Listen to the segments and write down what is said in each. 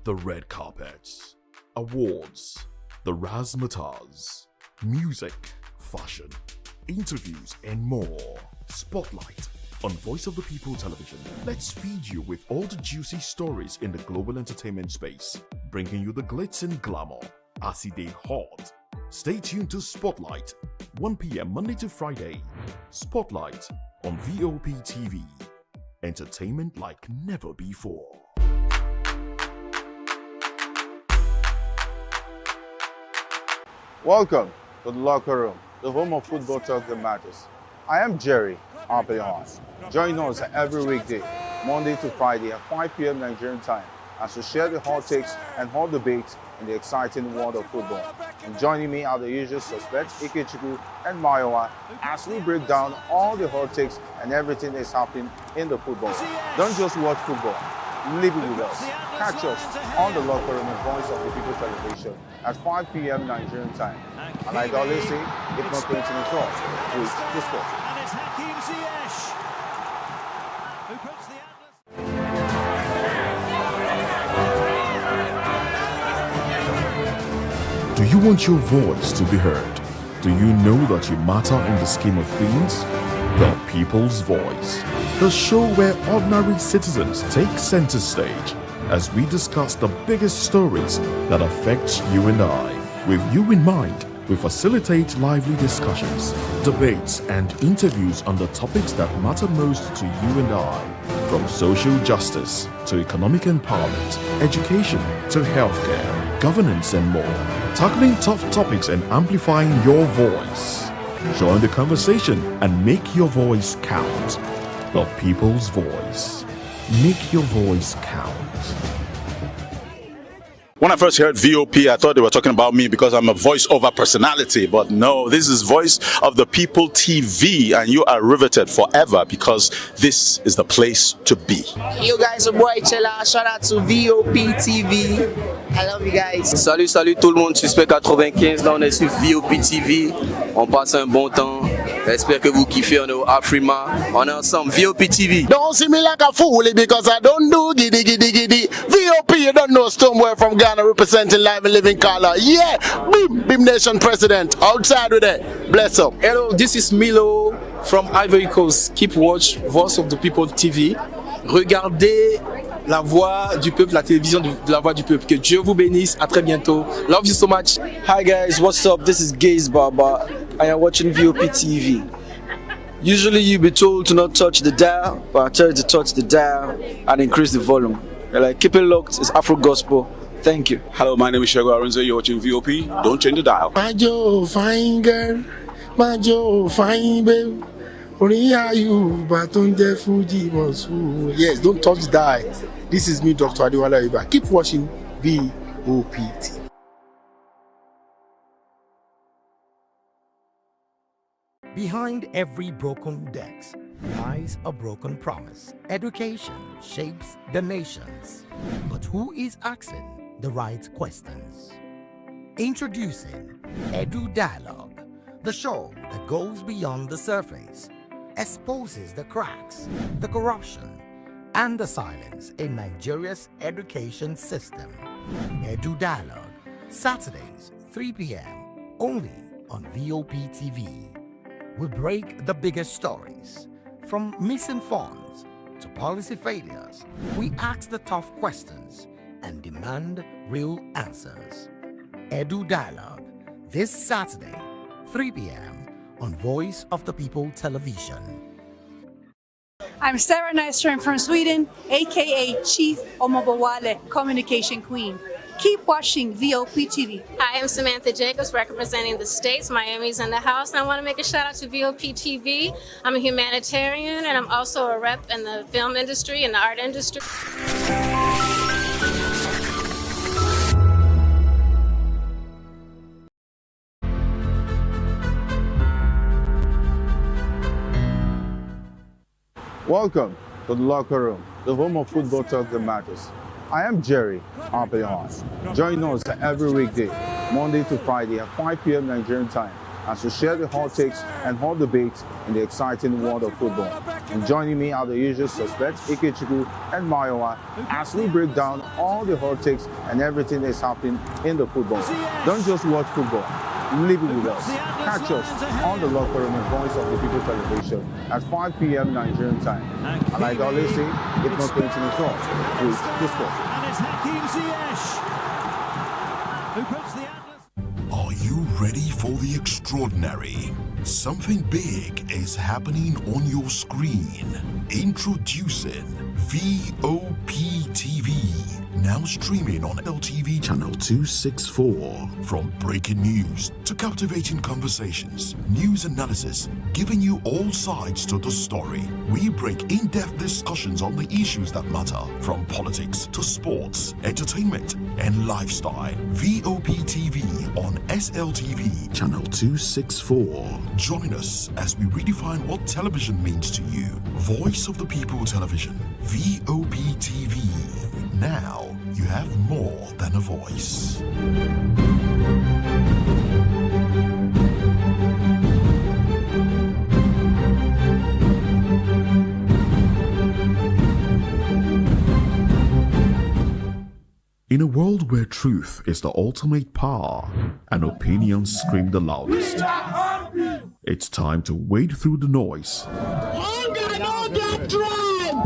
The red carpets, awards, the razzmatazz, music, fashion, interviews, and more. Spotlight on Voice of the People Television. Let's feed you with all the juicy stories in the global entertainment space, bringing you the glitz and glamour as it is hot. Stay tuned to Spotlight, 1 p.m. Monday to Friday. Spotlight on VOP TV. Entertainment like never before. Welcome to the locker room, the home of football talk that matters. I am Jerry Arpillon. Join us every weekday, Monday to Friday at 5 p.m. Nigerian time, as we share the hot takes and hot debates in the exciting world of football. And joining me are the usual suspects, Ikechukwu and Mayowa, as we break down all the hot takes and everything that's happening in the football. Don't just watch football, live it with us. Catch us on the locker room and Voice of the People Television at 5 p.m. Nigerian time. And like I always say, if not playing at all, please discuss. And it's Hakim Ziyech who puts the Do you want your voice to be heard? Do you know that you matter in the scheme of things? The People's Voice, the show where ordinary citizens take center stage as we discuss the biggest stories that affect you and I. With you in mind, we facilitate lively discussions, debates, and interviews on the topics that matter most to you and I, from social justice to economic empowerment, education to healthcare, governance, and more, tackling tough topics and amplifying your voice. Join the conversation and make your voice count. The People's Voice. Make your voice count. When I first heard VOP, I thought they were talking about me because I'm a voice-over personality. But no, this is Voice of the People TV, and you are riveted forever because this is the place to be. Yo guys, your boy Chella. Shout out to VOP TV. I love you guys. Salut, salut tout le monde, Suspect 95, là on est sur VOP TV. On passe un bon temps. J'espère que vous kiffez, on est au Afrima. On est ensemble, VOP TV. Don't see me like a fool because I don't do giddy giddy giddy. VOP, you don't know somewhere from Ghana representing live and living color. Yeah, Beam Nation President. Outside with it. Bless up. Hello, this is Milo from Ivory Coast. Keep watch Voice of the People TV. Regardez la voix du peuple, la télévision de la voix du peuple. Que Dieu vous bénisse. À très bientôt. Love you so much. Hi guys, what's up? This is Gaze Baba. I am watching VOP TV. Usually you be told to not touch the dial, but I tell you to touch the dial and increase the volume. You're like, keep it locked. It's Afro Gospel. Thank you. Hello, my name is Shego Aronzo. You're watching VOP. Don't change the dial. My Joe, fine girl. My Joe, fine babe. Only are you, but on the Fuji Monsu. Yes, don't touch the dial. This is me, Dr. Adiwala Iba. Keep watching VOP TV. Behind every broken desk lies a broken promise. Education shapes the nations. But who is asking the right questions? Introducing Edu Dialogue, the show that goes beyond the surface, exposes the cracks, the corruption, and the silence in Nigeria's education system. Edu Dialogue, Saturdays, 3 p.m., only on VOP TV. We break the biggest stories, from missing funds to policy failures. We ask the tough questions and demand real answers. Edu Dialogue, this Saturday, 3 p.m. on Voice of the People Television. I'm Sarah Nystrom from Sweden, aka Chief Omobawale Communication Queen. Keep watching VOP TV. Hi, I'm Samantha Jacobs, representing the States. Miami's in the house, and I want to make a shout out to VOP TV. I'm a humanitarian, and I'm also a rep in the film industry and the art industry. Welcome to the locker room, the home of football talk that matters. I am Jerry Arpillon. Join us every weekday, Monday to Friday at 5 p.m. Nigerian time, as we share the hot takes and hot debates in the exciting world of football. And joining me are the usual suspects, Ikechukwu and Mayowa, as we break down all the hot takes and everything that's happening in the football. Don't just watch football, live it with us. Catch us on the Locker Room and Voice of the People television at 5 p.m. Nigerian time. And like I always say, if not 20 minutes off, with the sport. And it's Hakim Ziyech who puts the Atlas. Are you ready for the extraordinary? Something big is happening on your screen. Introducing VOP TV. Now streaming on LTV channel 264. From breaking news to captivating conversations, news analysis, giving you all sides to the story. We break in-depth discussions on the issues that matter, from politics to sports, entertainment, and lifestyle. VOP TV on SLTV channel 264. Join us as we redefine what television means to you. Voice of the People Television, VOP TV. Now you have more than a voice. In a world where truth is the ultimate power and opinions scream the loudest, it's time to wade through the noise. Hunger no get drum!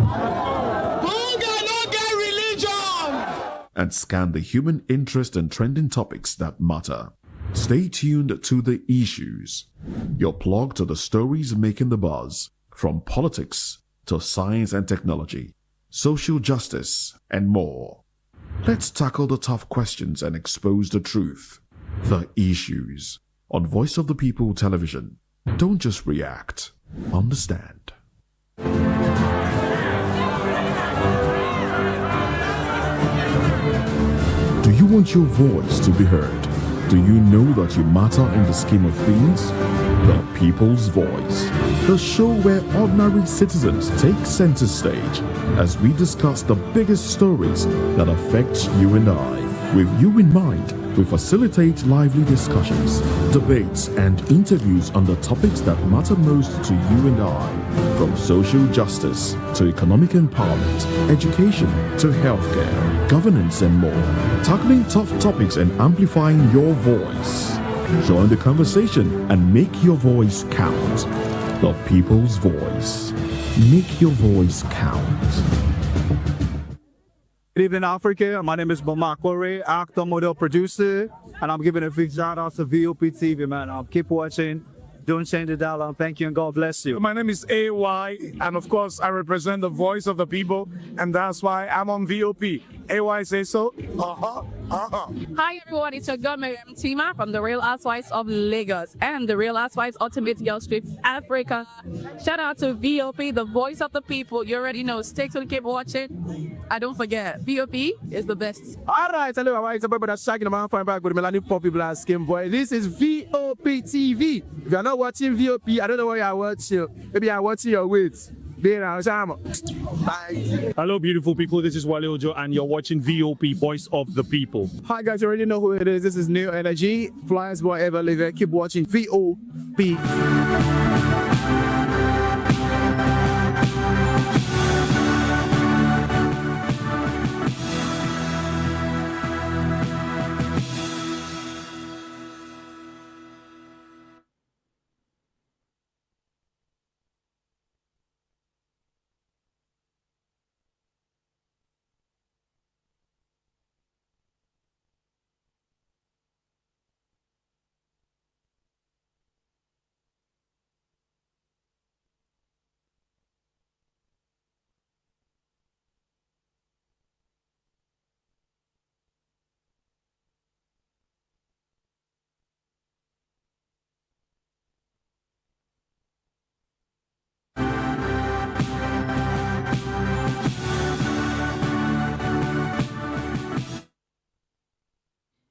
Hunger no get religion! And scan the human interest and trending topics that matter. Stay tuned to The Issues, your plug to the stories making the buzz, from politics to science and technology, social justice, and more. Let's tackle the tough questions and expose the truth. The Issues on Voice of the People Television. Don't just react, understand. Do you want your voice to be heard? Do you know that you matter in the scheme of things? The People's Voice, the show where ordinary citizens take center stage as we discuss the biggest stories that affect you and I. With you in mind, we facilitate lively discussions, debates, and interviews on the topics that matter most to you and I, from social justice to economic empowerment, education to healthcare, governance, and more, tackling tough topics and amplifying your voice. Join the conversation and make your voice count. The People's Voice. Make your voice count. Good evening, Africa. My name is Bamakore, actor, model, producer, and I'm giving a big shout out to VOP TV, man. Keep watching. Don't change the dial. Thank you and God bless you. My name is AY, and of course, I represent the voice of the people, and that's why I'm on VOP. AY say so. Hi everyone, it's your girl Miriam Tima from the Real Housewives of Lagos and the Real Housewives Ultimate Girls Trip Africa. Shout out to VOP, the voice of the people. You already know. Stay tuned, keep watching. And don't forget, VOP is the best. Alright, hello, it's a boy that's shaking the man fine back with Melanie Poppy Black Skin Boy. This is VOP TV. If you're not watching VOP, I don't know why you're watching. Maybe you're watching your weight. Bye. Hello, beautiful people. This is Wale Ojo, and you're watching VOP, Voice of the People. Hi, guys. You already know who it is. This is New Energy. Flyers boy ever live. Keep watching VOP.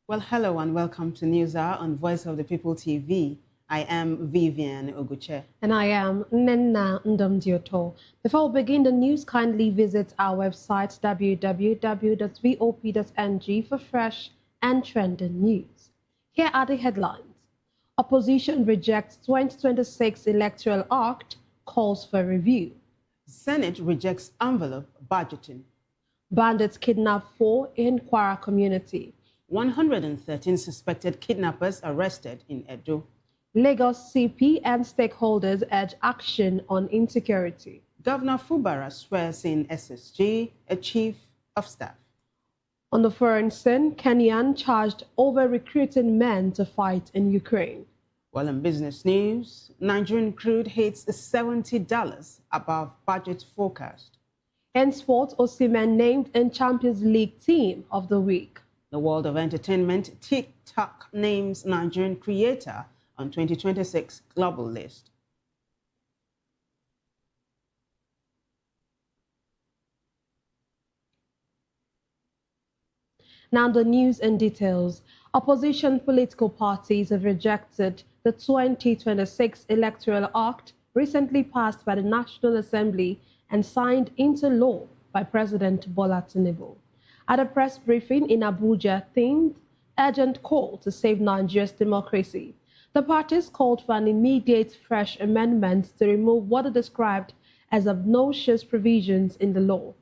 Well, hello and welcome to News Hour on Voice of the People TV. I am Vivian Oguche. And I am Nenna Ndomdioto. Before we begin the news, kindly visit our website www.vop.ng for fresh and trending news. Here are the headlines. Opposition rejects 2026 Electoral Act, calls for review. Senate rejects envelope budgeting. Bandits kidnap 4 in Kwara community. 113 suspected kidnappers arrested in Edo. Lagos CP and stakeholders urge action on insecurity. Governor Fubara swears in SSG, a chief of staff. On the foreign scene, Kenyan charged over recruiting men to fight in Ukraine. Well, in business news, Nigerian crude hits $70 above budget forecast. In sports, Osimhen named in Champions League Team of the Week. The world of entertainment, TikTok names Nigerian creator on 2026 global list. Now the news and details. Opposition political parties have rejected the 2026 Electoral Act recently passed by the National Assembly and signed into law by President Bola Tinubu. At a press briefing in Abuja themed Urgent Call to Save Nigeria's Democracy, the parties called for an immediate fresh amendment to remove what are described as obnoxious provisions in the law.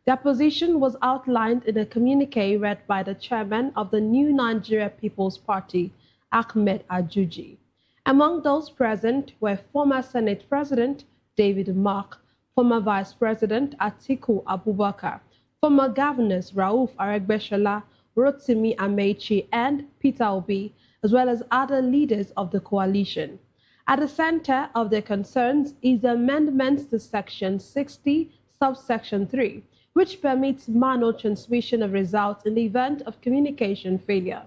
Their position was outlined in a communique read by the chairman of the New Nigeria People's Party, Ahmed Ajuji. Among those present were former Senate President David Mark, former Vice President Atiku Abubakar, former Governors Rauf Aregbesola, Rotimi Amechi, and Peter Obi, as well as other leaders of the coalition. At the center of their concerns is the amendments to Section 60, subsection 3, which permits manual transmission of results in the event of communication failure.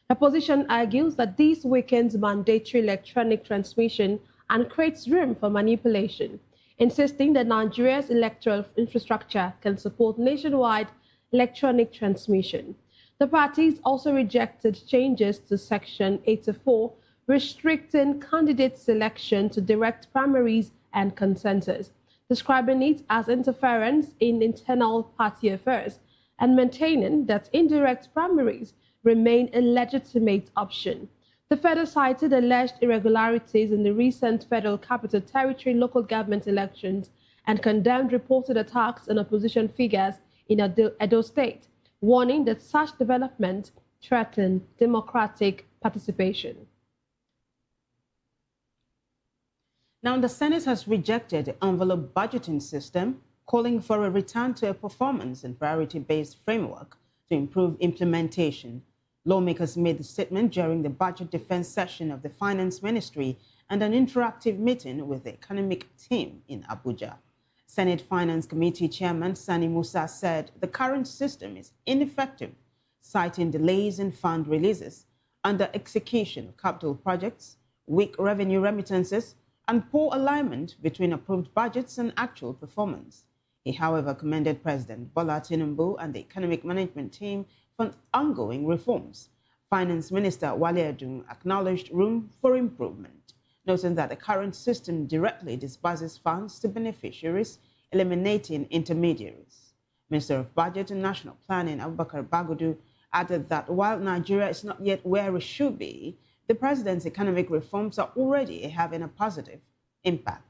The opposition argues that this weakens mandatory electronic transmission and creates room for manipulation, insisting that Nigeria's electoral infrastructure can support nationwide electronic transmission. The parties also rejected changes to Section 84, restricting candidate selection to direct primaries and consensus, describing it as interference in internal party affairs and maintaining that indirect primaries remain a legitimate option. The federal cited alleged irregularities in the recent Federal Capital Territory local government elections and condemned reported attacks on opposition figures in Edo State, warning that such development threaten democratic participation. Now, the Senate has rejected the envelope budgeting system, calling for a return to a performance and priority-based framework to improve implementation. Lawmakers made the statement during the budget defense session of the Finance Ministry and an interactive meeting with the economic team in Abuja. Senate Finance Committee Chairman Sani Musa said the current system is ineffective, citing delays in fund releases, under execution of capital projects, weak revenue remittances, and poor alignment between approved budgets and actual performance. He, however, commended President Bola Tinubu and the economic management team for ongoing reforms. Finance Minister Wale Edun acknowledged room for improvement, noting that the current system directly disburses funds to beneficiaries, eliminating intermediaries. Minister of Budget and National Planning Abubakar Bagudu added that while Nigeria is not yet where it should be, the president's economic reforms are already having a positive impact.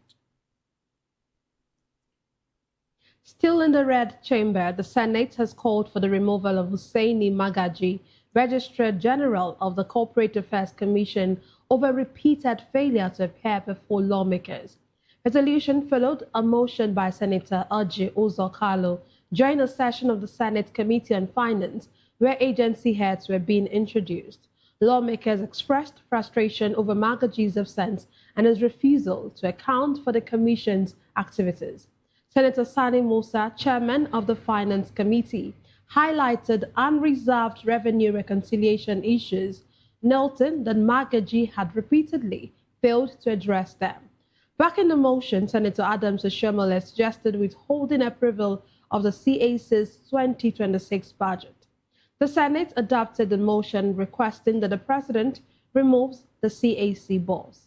Still in the red chamber, the Senate has called for the removal of Hussaini Magaji, Registrar General of the Corporate Affairs Commission, over repeated failure to appear before lawmakers. Resolution followed a motion by Senator Orji Uzor during a session of the Senate Committee on Finance, where agency heads were being introduced. Lawmakers expressed frustration over Magaji's absence and his refusal to account for the Commission's activities. Senator Sani Musa, chairman of the Finance Committee, highlighted unresolved revenue reconciliation issues, noting that Magaji had repeatedly failed to address them. Back in the motion, Senator Adams Oshomole suggested withholding approval of the CAC's 2026 budget. The Senate adopted the motion requesting that the President removes the CAC boss.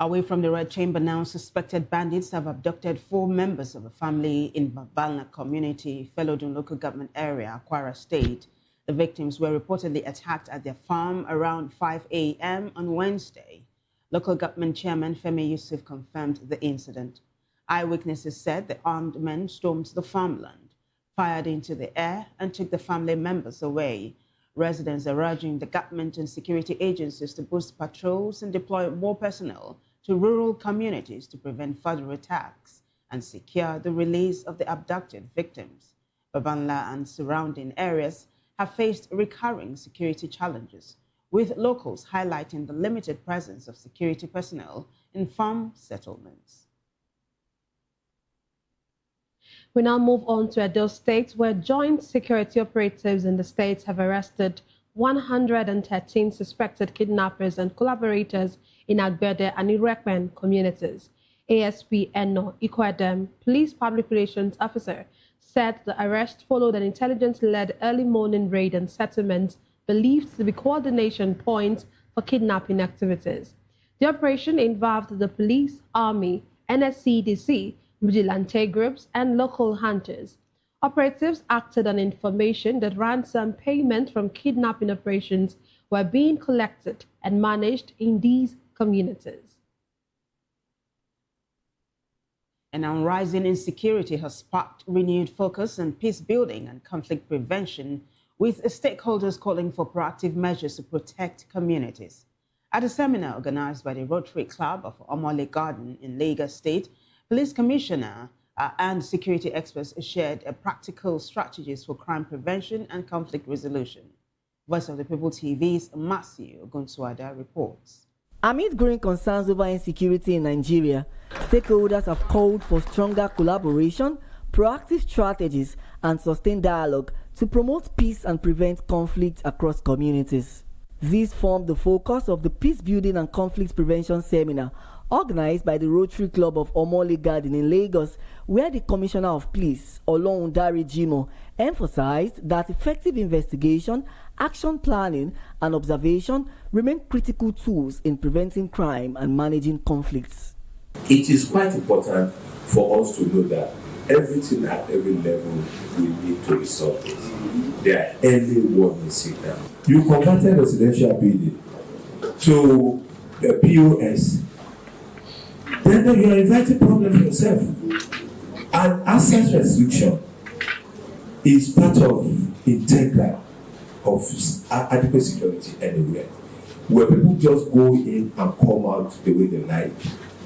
Away from the Red Chamber now, suspected bandits have abducted 4 members of a family in Babalna community, Felodun local government area, Kwara State. The victims were reportedly attacked at their farm around 5 a.m. on Wednesday. Local government chairman Femi Yusuf confirmed the incident. Eyewitnesses said the armed men stormed the farmland, fired into the air, and took the family members away. Residents are urging the government and security agencies to boost patrols and deploy more personnel to rural communities to prevent further attacks and secure the release of the abducted victims. Babanla and surrounding areas have faced recurring security challenges, with locals highlighting the limited presence of security personnel in farm settlements. We now move on to Edo State, where joint security operatives in the state have arrested 113 suspected kidnappers and collaborators in Agbede and Irekpen communities. ASP Eno Ikwedem, Police Public Relations Officer, said the arrest followed an intelligence-led early morning raid and settlement believed to be coordination points for kidnapping activities. The operation involved the police, army, NSCDC, vigilante groups, and local hunters. Operatives acted on information that ransom payment from kidnapping operations were being collected and managed in these communities. And now rising insecurity has sparked renewed focus on peace building and conflict prevention, with stakeholders calling for proactive measures to protect communities. At a seminar organized by the Rotary Club of Omole Garden in Lagos State, Police Commissioner and security experts shared practical strategies for crime prevention and conflict resolution. Voice of the People TV's Matthew Ogunsuada reports. Amid growing concerns over insecurity in Nigeria, stakeholders have called for stronger collaboration, proactive strategies, and sustained dialogue to promote peace and prevent conflict across communities. These form the focus of the Peace Building and Conflict Prevention Seminar organized by the Rotary Club of Omole Garden in Lagos, where the Commissioner of Police, Olorundare Jimoh, emphasized that effective investigation, action planning, and observation remain critical tools in preventing crime and managing conflicts. It is quite important for us to know that everything at every level we need to resolve it. There are early warning signals. You converted residential building to a POS. Then you are inviting problem for yourself. And access restriction is part of integral of adequate security anywhere. Where people just go in and come out the way they like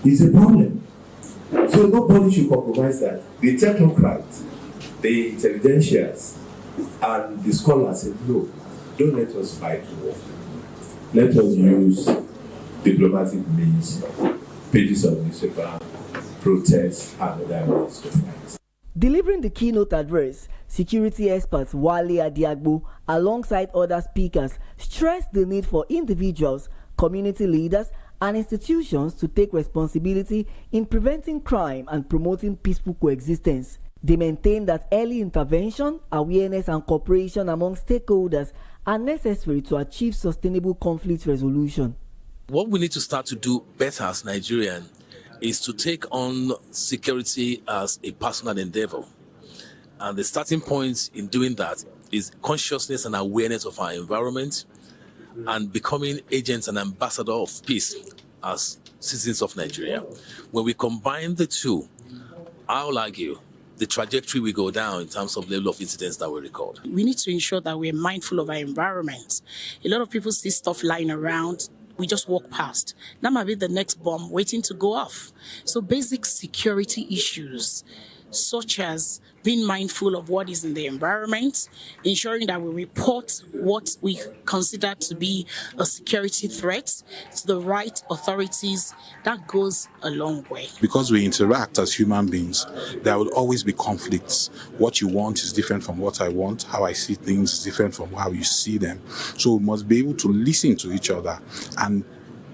is a problem. So nobody should compromise that. The technocrats, the intelligentials, and the scholars said, no, don't let us fight war. Let us use diplomatic means, pages of newspaper, protests, and other ways to fight. Delivering the keynote address, security expert Wale Adiagbo, alongside other speakers, stressed the need for individuals, community leaders, and institutions to take responsibility in preventing crime and promoting peaceful coexistence. They maintain that early intervention, awareness, and cooperation among stakeholders are necessary to achieve sustainable conflict resolution. What we need to start to do better as Nigerians is to take on security as a personal endeavor. And the starting point in doing that is consciousness and awareness of our environment and becoming agents and ambassadors of peace as citizens of Nigeria. When we combine the two, I'll argue the trajectory we go down in terms of level of incidents that we record. We need to ensure that we're mindful of our environment. A lot of people see stuff lying around. We just walk past. That might be the next bomb waiting to go off. So basic security issues, such as being mindful of what is in the environment, ensuring that we report what we consider to be a security threat to the right authorities, that goes a long way. Because we interact as human beings, there will always be conflicts. What you want is different from what I want. How I see things is different from how you see them. So we must be able to listen to each other and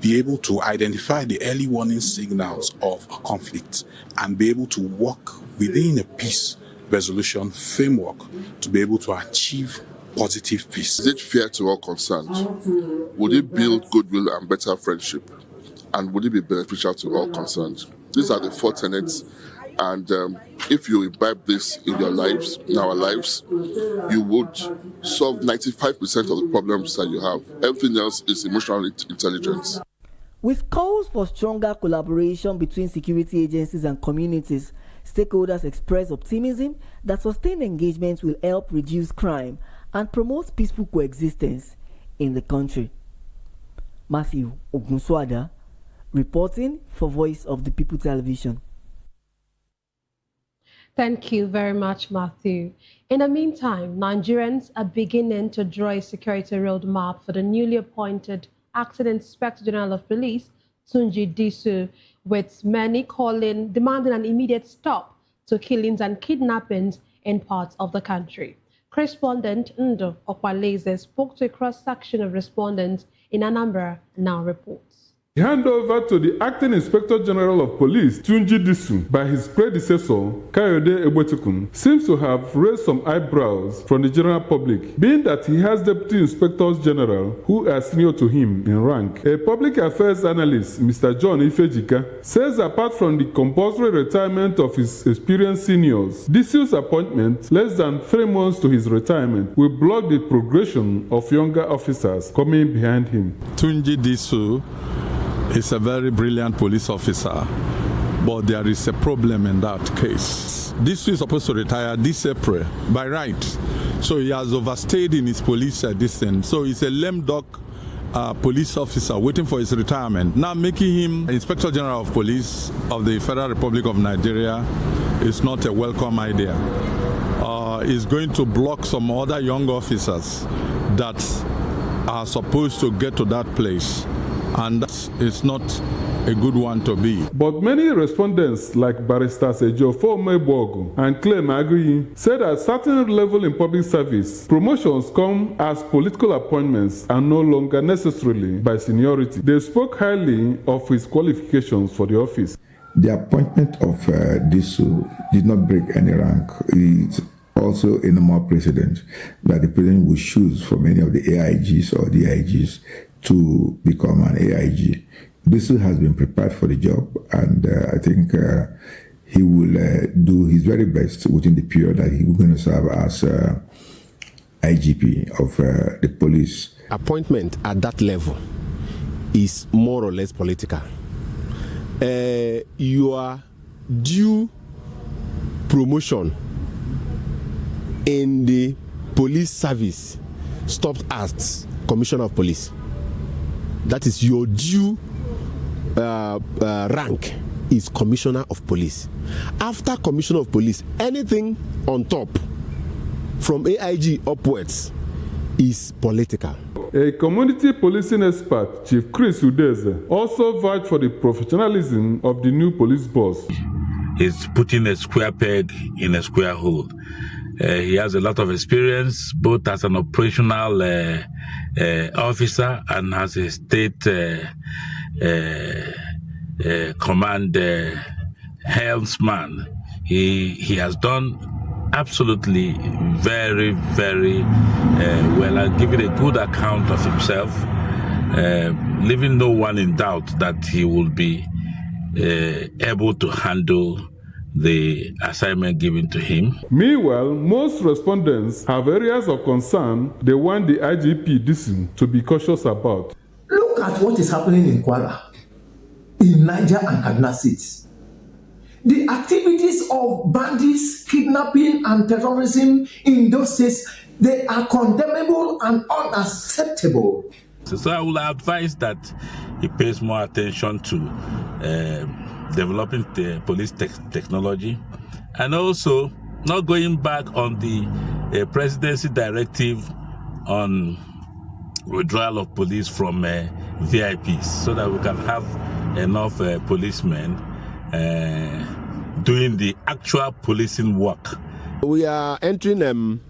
be able to identify the early warning signals of a conflict and be able to work within a peace resolution framework to be able to achieve positive peace. Is it fair to all concerned? Would it build goodwill and better friendship? And would it be beneficial to all concerned? These are the 4 tenets, and if you imbibe this in your lives, in our lives, you would solve 95% of the problems that you have. Everything else is emotional intelligence. With calls for stronger collaboration between security agencies and communities, stakeholders express optimism that sustained engagement will help reduce crime and promote peaceful coexistence in the country. Matthew Ogunswada, reporting for Voice of the People Television. Thank you very much, Matthew. In the meantime, Nigerians are beginning to draw a security roadmap for the newly appointed Acting Inspector General of Police, Tunji Disu, with many demanding an immediate stop to killings and kidnappings in parts of the country. Correspondent Ndo Okwaleze spoke to a cross-section of respondents in Anambra, now reports. He handed over to the Acting Inspector General of Police, Tunji Disu, by his predecessor, Kayode Egbetukun, seems to have raised some eyebrows from the general public, being that he has Deputy Inspectors General who are senior to him in rank. A public affairs analyst, Mr. John Ifejika, says apart from the compulsory retirement of his experienced seniors, Disu's appointment, less than 3 months to his retirement, will block the progression of younger officers coming behind him. Tunji Disu is a very brilliant police officer, but there is a problem in that case. This is supposed to retire this April by right, so he has overstayed in his police distance. So he's a lame duck police officer waiting for his retirement. Now making him Inspector General of Police of the Federal Republic of Nigeria is not a welcome idea. It's going to block some other young officers that are supposed to get to that place, and it's not a good one to be. But many respondents like Baristas Ejiofor Mebogu and Clay Magui said at a certain level in public service, promotions come as political appointments and no longer necessarily by seniority. They spoke highly of his qualifications for the office. The appointment of Disu did not break any rank. It's also a normal precedent that the president will choose for many of the AIGs or DIGs to become an AIG. Disu has been prepared for the job, and I think he will do his very best within the period that he will going to serve as IGP of the police. Appointment at that level is more or less political. Your due promotion in the police service stopped as Commissioner of Police. That is your due rank is Commissioner of Police. After Commissioner of Police, anything on top from AIG upwards is political. A community policing expert, Chief Chris Udeze, also vouched for the professionalism of the new police boss. He's putting a square peg in a square hole. He has a lot of experience, both as an operational officer and as a state command helmsman. He has done absolutely very, very well and given a good account of himself, leaving no one in doubt that he will be able to handle the assignment given to him. Meanwhile, most respondents have areas of concern they want the IGP Disu to be cautious about. Look at what is happening in Kwara, in Niger and Kaduna states. The activities of bandits, kidnapping and terrorism in those states, they are condemnable and unacceptable. So I will advise that he pays more attention to developing the police technology, and also not going back on the presidency directive on withdrawal of police from VIPs, so that we can have enough policemen doing the actual policing work. We are entering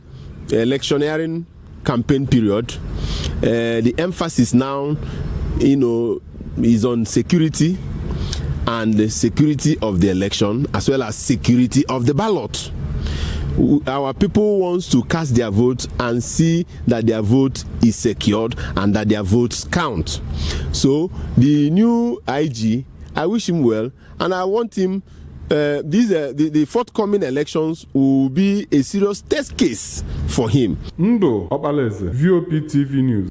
electioneering campaign period. The emphasis now, is on security, and the security of the election, as well as security of the ballot. Our people want to cast their vote and see that their vote is secured and that their votes count. So the new IG, I wish him well, and I want him, the forthcoming elections will be a serious test case for him. Ndo Okwaleze, VOP TV News.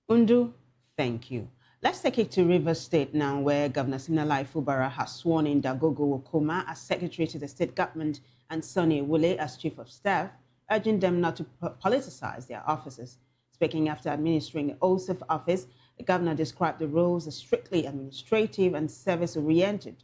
Undu, thank you. Let's take it to Rivers State now, where Governor Siminalayi Fubara has sworn in Dagogo Wokoma as secretary to the state government and Sonny Wule as chief of staff, urging them not to politicize their offices. Speaking after administering the oath of office, the governor described the roles as strictly administrative and service-oriented.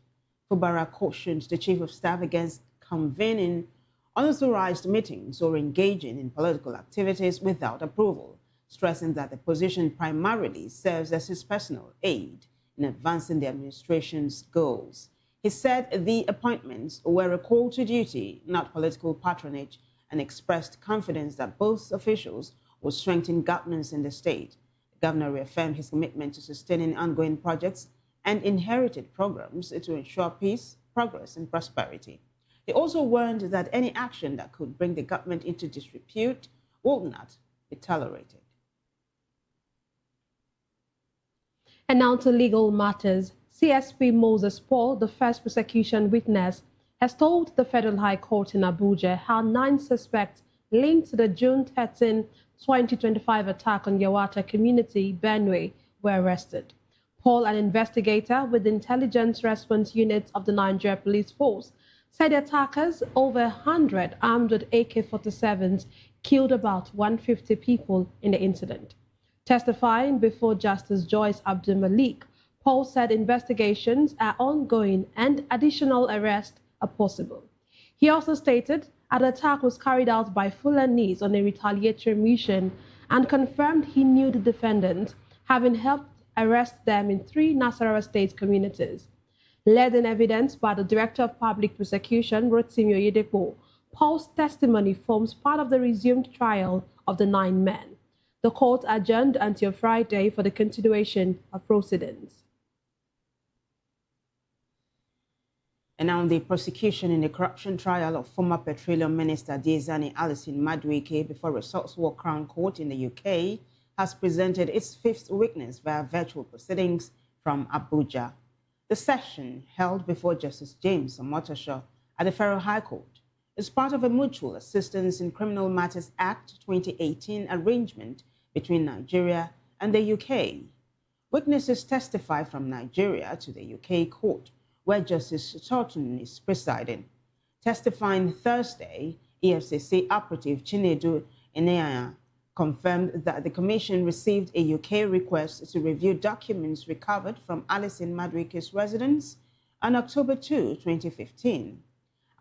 Fubara cautioned the chief of staff against convening unauthorized meetings or engaging in political activities without approval, stressing that the position primarily serves as his personal aid in advancing the administration's goals. He said the appointments were a call to duty, not political patronage, and expressed confidence that both officials will strengthen governance in the state. The governor reaffirmed his commitment to sustaining ongoing projects and inherited programs to ensure peace, progress, and prosperity. He also warned that any action that could bring the government into disrepute will not be tolerated. And now to legal matters. CSP Moses Paul, the first prosecution witness, has told the Federal High Court in Abuja how 9 suspects linked to the June 13, 2025 attack on Yawata community, Benue, were arrested. Paul, an investigator with the Intelligence Response Unit of the Nigeria Police Force, said the attackers, over 100 armed with AK-47s, killed about 150 people in the incident. Testifying before Justice Joyce Abdul Malik, Paul said investigations are ongoing and additional arrests are possible. He also stated an attack was carried out by Fulanis on a retaliatory mission and confirmed he knew the defendants, having helped arrest them in 3 Nasarawa State communities. Led in evidence by the Director of Public Prosecution, Rotimi Oyedepo, Paul's testimony forms part of the resumed trial of the 9 men. The court adjourned until Friday for the continuation of proceedings. And now the prosecution in the corruption trial of former Petroleum Minister Diezani Alison Madueke before a Southwark Crown Court in the UK has presented its 5th witness via virtual proceedings from Abuja. The session, held before Justice James Omotosho at the Federal High Court, is part of a Mutual Assistance in Criminal Matters Act 2018 arrangement between Nigeria and the UK. Witnesses testify from Nigeria to the UK court, where Justice Thornton is presiding. Testifying Thursday, EFCC operative Chinedu Eneaya confirmed that the Commission received a UK request to review documents recovered from Alison Madueke's residence on October 2, 2015.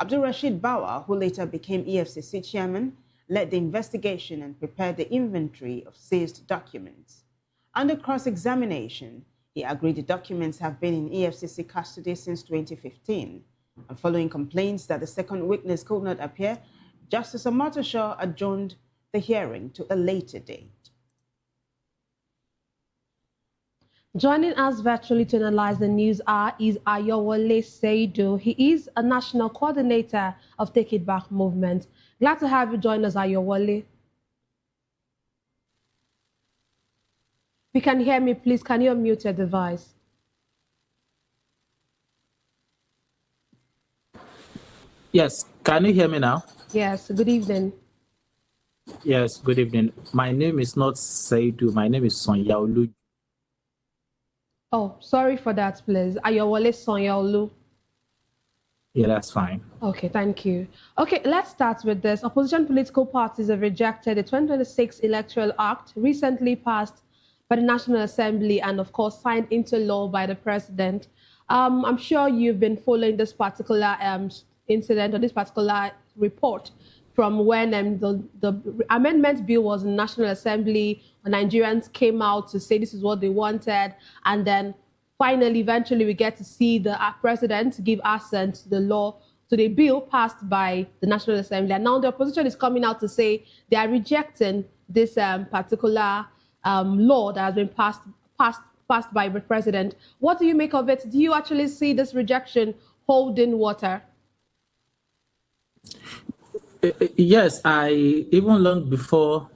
Abdul Rashid Bawa, who later became EFCC chairman, led the investigation and prepared the inventory of seized documents. Under cross-examination, he agreed the documents have been in EFCC custody since 2015. And following complaints that the second witness could not appear, Justice Omotosho adjourned the hearing to a later date. Joining us virtually to analyze the news is Ayowole Seidu. He is a national coordinator of Take It Back movement. Glad to have you join us, Ayowole. If you can hear me, please, can you unmute your device? Yes, can you hear me now? Yes, good evening. Yes, good evening. My name is not Seidu, my name is Sonyaolu. Oh, sorry for that, please. Ayowole Sonyaolu. Yeah, that's fine. Okay, thank you. Okay, let's start with this. Opposition political parties have rejected the 2026 Electoral Act recently passed by the National Assembly and, of course, signed into law by the President. I'm sure you've been following this particular incident or this particular report from when the amendment bill was in the National Assembly, when Nigerians came out to say this is what they wanted, and then finally, eventually, we get to see the President give assent to the law, to the bill passed by the National Assembly. And now the opposition is coming out to say they are rejecting this particular law that has been passed by the President. What do you make of it? Do you actually see this rejection holding water? Yes, even long before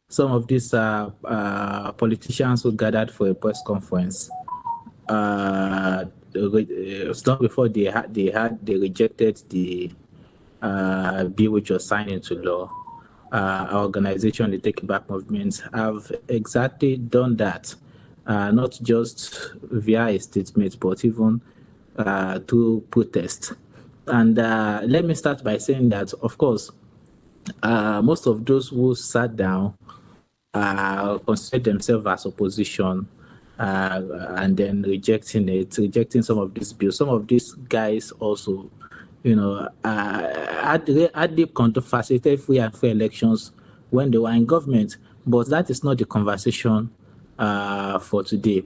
some of these politicians who gathered for a press conference, long before they rejected the bill which was signed into law, our organization, the Take It Back movement, have exactly done that, not just via a statement, but even through protest. And let me start by saying that, of course, most of those who sat down consider themselves as opposition, and then rejecting some of these bills. Some of these guys also, had deep facilitated free and fair elections when they were in government. But that is not the conversation for today.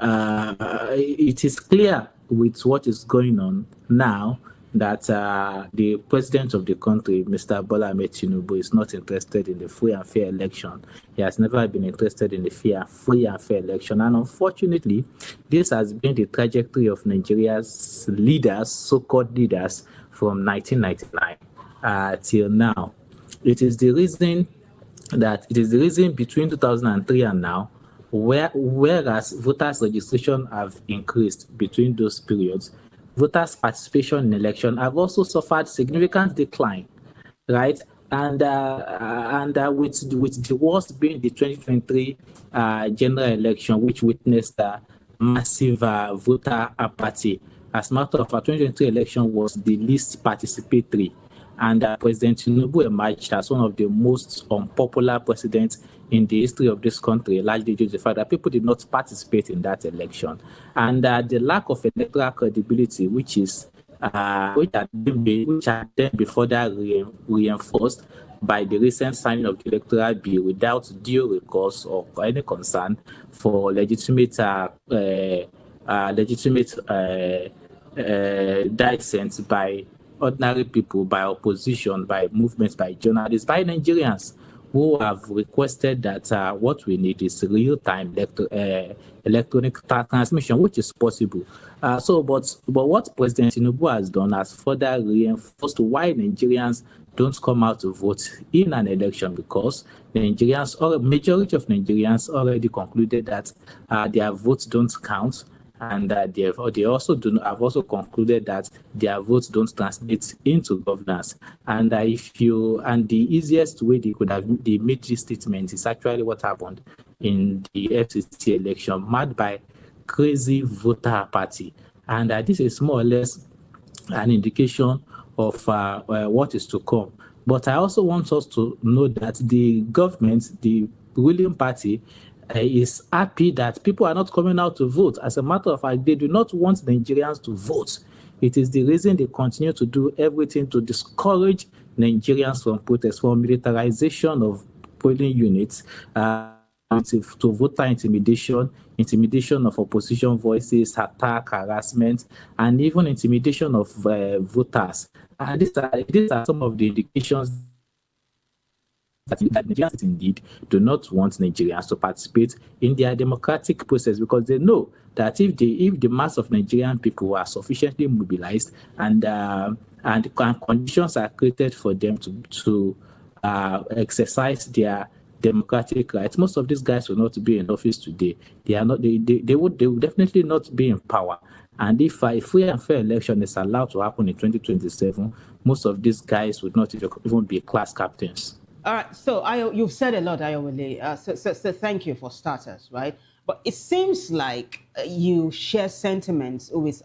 It is clear with what is going on now that the president of the country, Mr. Bola Ahmed Tinubu, is not interested in the free and fair election. He has never been interested in the free and fair election. And unfortunately, this has been the trajectory of Nigeria's leaders, so-called leaders, from 1999 till now. It is the reason between 2003 and now, whereas voters' registration have increased between those periods, voters' participation in election have also suffered significant decline, right? And with the worst being the 2023 general election, which witnessed massive voter apathy. As a matter of fact, 2023 election was the least participatory, and President Tinubu emerged as one of the most unpopular presidents in the history of this country, largely due to the fact that people did not participate in that election. And the lack of electoral credibility, which had then been further reinforced by the recent signing of the electoral bill without due recourse or any concern for legitimate dissent by ordinary people, by opposition, by movements, by journalists, by Nigerians who have requested that what we need is real-time electronic transmission, which is possible. But what President Tinubu has done has further reinforced why Nigerians don't come out to vote in an election, because Nigerians, or a majority of Nigerians, already concluded that their votes don't count. And they have also concluded that their votes don't translate into governance. And the easiest way they made this statement is actually what happened in the FCC election, marked by crazy voter apathy. And this is more or less an indication of what is to come. But I also want us to know that the government, the ruling party, is happy that people are not coming out to vote. As a matter of fact, they do not want Nigerians to vote. It is the reason they continue to do everything to discourage Nigerians from protest, from militarization of polling units, to voter intimidation of opposition voices, attack, harassment, and even intimidation of voters. And these are some of the indications that Nigerians indeed do not want Nigerians to participate in their democratic process, because they know that if the mass of Nigerian people are sufficiently mobilized and conditions are created for them to exercise their democratic rights, most of these guys will not be in office today. They would definitely not be in power. And if a free and fair election is allowed to happen in 2027, most of these guys would not even be class captains. All right, so you've said a lot, Ayowale. So thank you for starters, right? But it seems like you share sentiments with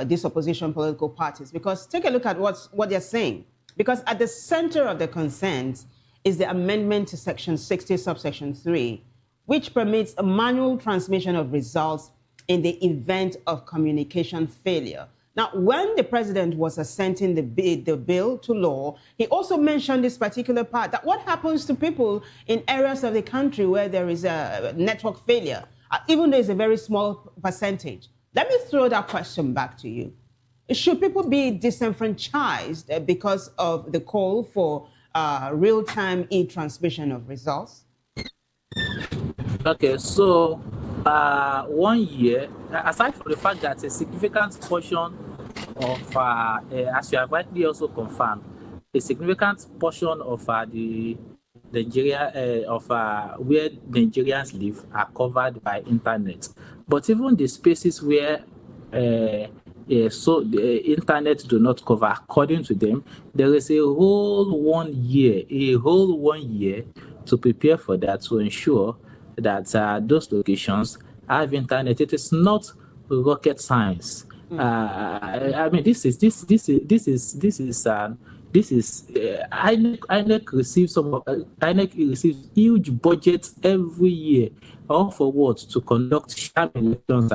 these opposition political parties, because take a look at what they're saying. Because at the center of the concerns is the amendment to Section 60, subsection 3, which permits a manual transmission of results in the event of communication failure. Now, when the president was assenting the bill to law, he also mentioned this particular part, that what happens to people in areas of the country where there is a network failure, even though it's a very small percentage. Let me throw that question back to you. Should people be disenfranchised because of the call for real-time e-transmission of results? Okay, so 1 year, aside from the fact that a significant portion of, as you have rightly also confirmed, a significant portion of the Nigeria, where Nigerians live are covered by internet. But even the spaces where so the internet do not cover. According to them, there is a whole 1 year, to prepare for that, to ensure that those locations have internet. It is not rocket science. I mean, this is INEC receives INEC receives huge budgets every year, all for what? To conduct sham elections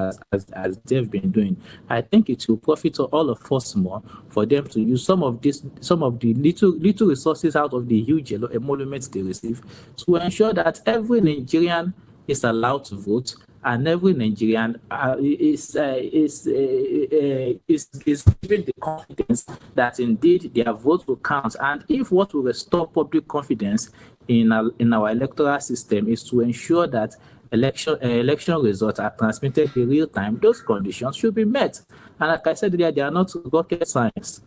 as they've been doing. I think it will profit all of us more for them to use some of the little resources out of the huge emoluments they receive to ensure that every Nigerian is allowed to vote, and every Nigerian is given the confidence that indeed their vote will count. And if what will restore public confidence in our electoral system is to ensure that election results are transmitted in real time, those conditions should be met. And like I said earlier, they are not rocket science.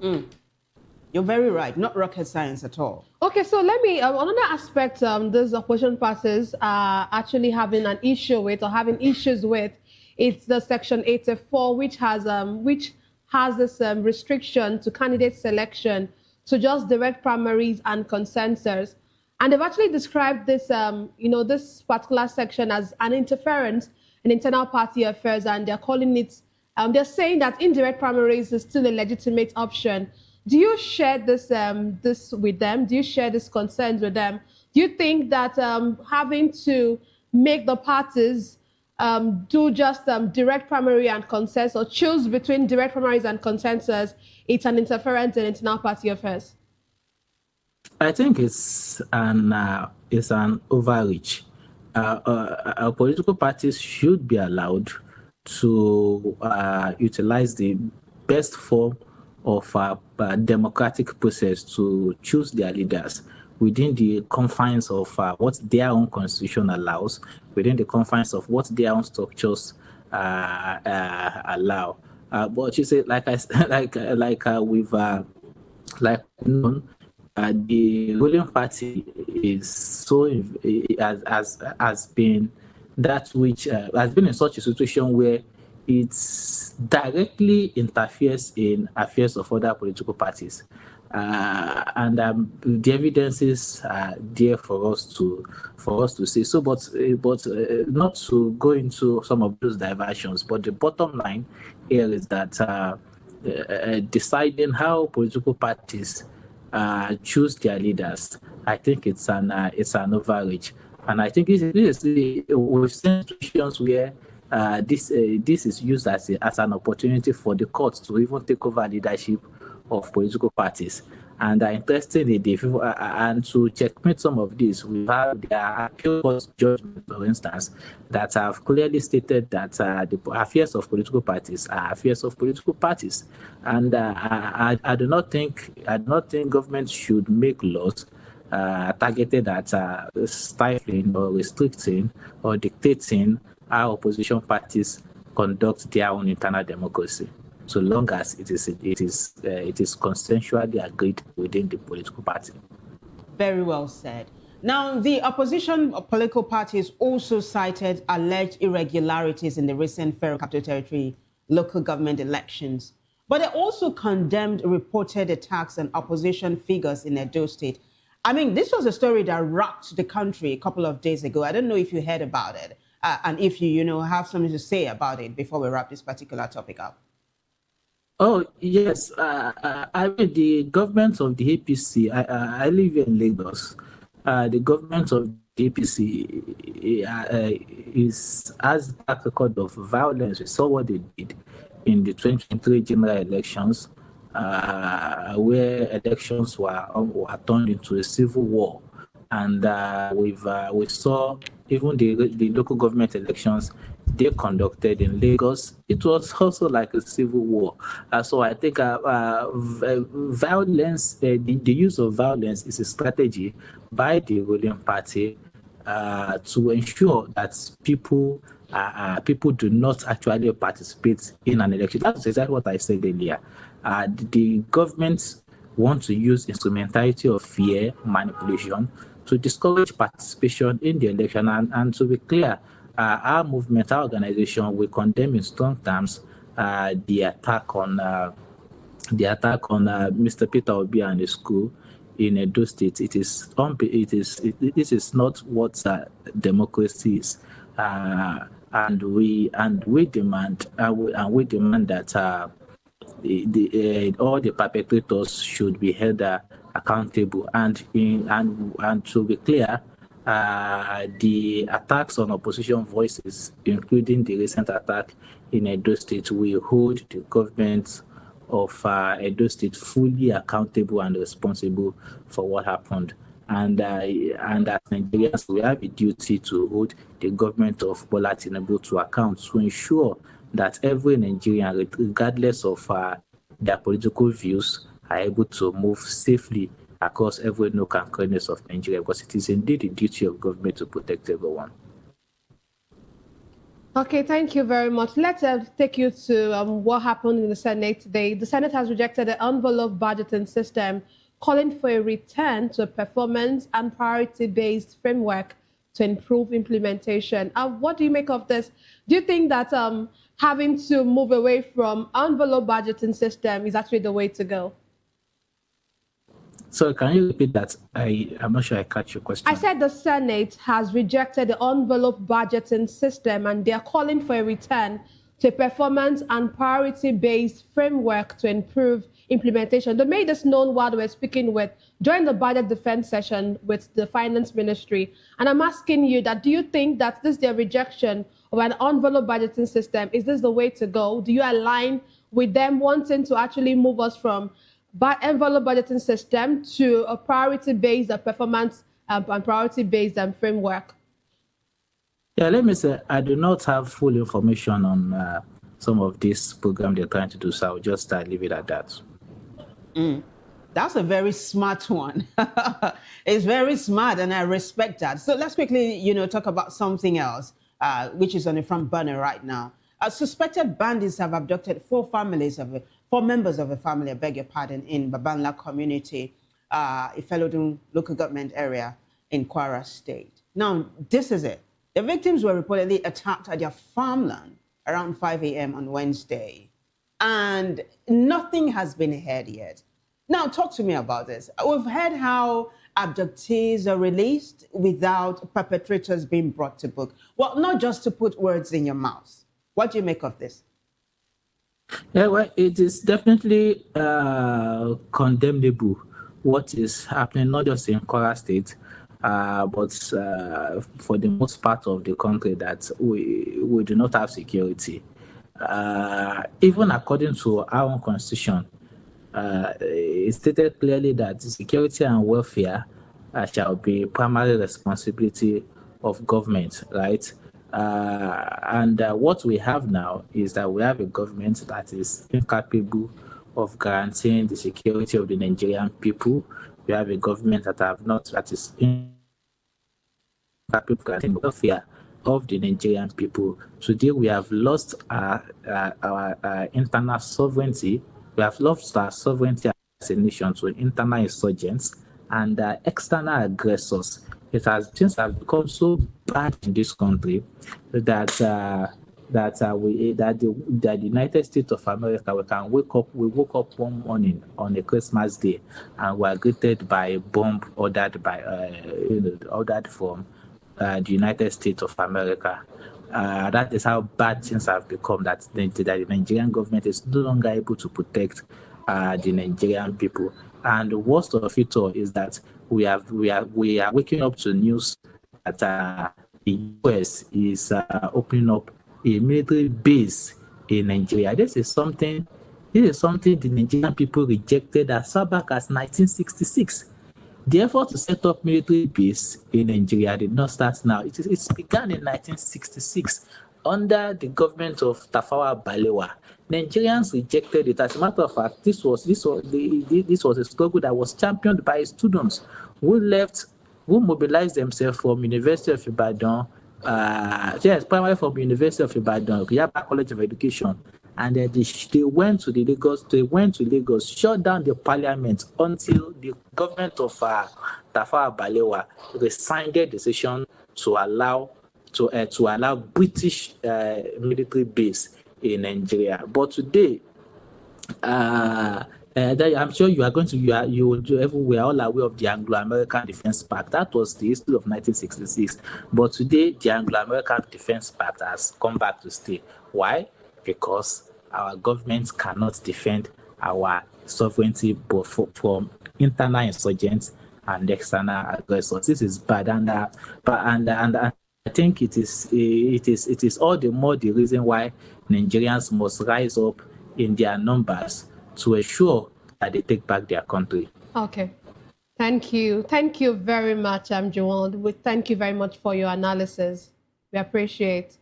You're very right. Not rocket science at all. Okay, so let me, another aspect these opposition parties are actually having an issue with, or having issues with, it's the Section 84, which has this restriction to candidate selection to just direct primaries and consensus. And they've actually described this, this particular section as an interference in internal party affairs, and they're calling it, they're saying that indirect primaries is still a legitimate option. Do you share this with them? Do you share this concerns with them? Do you think that having to make the parties do just direct primary and consensus, or choose between direct primaries and consensus, it's an interference in internal party affairs? I think it's an overreach. Our political parties should be allowed to utilize the best form of a democratic process to choose their leaders within the confines of what their own constitution allows, within the confines of what their own structures allow. But you say, the ruling party is has been that which has been in such a situation where it directly interferes in affairs of other political parties, and the evidences are there for us to see. So, but not to go into some of those diversions. But the bottom line here is that deciding how political parties choose their leaders, I think it's an overreach, and I think this is we've seen situations where this is used as an opportunity for the courts to even take over leadership of political parties. And interestingly, and to checkmate some of this, we have the appeal court judgment, for instance, that have clearly stated that the affairs of political parties are affairs of political parties. And I do not think government should make laws targeted at stifling or restricting or dictating how opposition parties conduct their own internal democracy, so long as it is consensually agreed within the political party. Very well said. Now, the opposition political parties also cited alleged irregularities in the recent Federal Capital Territory local government elections, but they also condemned reported attacks on opposition figures in Edo State. I mean, this was a story that rocked the country a couple of days ago. I don't know if you heard about it, and if you have something to say about it before we wrap this particular topic up. Oh, yes. I mean, the government of the APC, I live in Lagos. The government of the APC has a track record of violence. We saw what they did in the 2023 general elections, where elections were turned into a civil war. And we saw even the local government elections they conducted in Lagos. It was also like a civil war. So I think violence, the use of violence is a strategy by the ruling party to ensure that people do not actually participate in an election. That's exactly what I said earlier. The government want to use instrumentality of fear, manipulation, to discourage participation in the election. And to be clear, our movement, our organization, will condemn in strong terms the attack on Mr. Peter Obi and the school in Edo State. This is not what democracy is, and we demand that all the perpetrators should be held accountable. And to be clear, the attacks on opposition voices, including the recent attack in Edo State, will hold the government of Edo State fully accountable and responsible for what happened. And as Nigerians, we have a duty to hold the government of Bola Tinubu to account to ensure that every Nigerian, regardless of their political views, are able to move safely across every nook and corners of Nigeria, because it is indeed the duty of government to protect everyone. Okay, thank you very much. Let's take you to what happened in the Senate today. The Senate has rejected the envelope budgeting system, calling for a return to a performance and priority-based framework to improve implementation. What do you make of this? Do you think that having to move away from envelope budgeting system is actually the way to go? So can you repeat that? I'm not sure I catch your question. I said the Senate has rejected the envelope budgeting system and they're calling for a return to a performance and priority-based framework to improve implementation. They made this known while they were speaking during the budget defense session with the finance ministry. And I'm asking you that, do you think that this their rejection of an envelope budgeting system, is this the way to go? Do you align with them wanting to actually move us from envelope budgeting system to a priority-based performance and priority-based framework? Yeah, let me say, I do not have full information on some of this program they're trying to do, so I'll just leave it at that. That's a very smart one. It's very smart, and I respect that. So let's quickly, talk about something else, which is on the front burner right now. Suspected bandits have abducted four members of a family, I beg your pardon, in Babanla community, Ifelodun local government area in Kwara State. Now, this is it. The victims were reportedly attacked at their farmland around 5 a.m. on Wednesday, and nothing has been heard yet. Now, talk to me about this. We've heard how abductees are released without perpetrators being brought to book. Well, not just to put words in your mouth. What do you make of this? Yeah, well, it is definitely condemnable what is happening, not just in Kwara State, but for the most part of the country, that we do not have security. Even according to our own constitution, it stated clearly that security and welfare shall be primary responsibility of government, right? And what we have now is that we have a government that is incapable of guaranteeing the security of the Nigerian people. We have a government that is incapable of guaranteeing the welfare of the Nigerian people. Today, we have lost our internal sovereignty. We have lost our sovereignty as a nation to internal insurgents and external aggressors. Things have become so bad in this country that the United States of America, we woke up one morning on a Christmas day and were greeted by a bomb ordered from the United States of America. That is how bad things have become, that the Nigerian government is no longer able to protect the Nigerian people. And the worst of it all is that we are waking up to news that the US is opening up a military base in Nigeria. This is something the Nigerian people rejected as far back as 1966. The effort to set up military base in Nigeria did not start now. It began in 1966 under the government of Tafawa Balewa. Nigerians rejected it. As a matter of fact, this was a struggle that was championed by students who mobilized themselves from University of Ibadan, primarily from University of Ibadan, Yaba College of Education, and then they went to Lagos, shut down the parliament until the government of Tafawa Balewa resigned their decision to allow British military base in Nigeria. But today, I'm sure you are going to, you will do everywhere, all aware of the Anglo-American Defense Pact. That was the history of 1966. But today, the Anglo-American Defense Pact has come back to stay. Why? Because our governments cannot defend our sovereignty both from internal insurgents and external aggressors. This is bad, and I think it is all the more the reason why Nigerians must rise up in their numbers to ensure that they take back their country. Okay. Thank you. Thank you very much, Joel. We thank you very much for your analysis. We appreciate.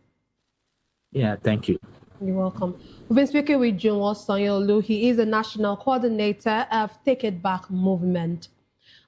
Yeah, thank you. You're welcome. We've been speaking with Joel Sanyolu. He is the national coordinator of Take It Back movement.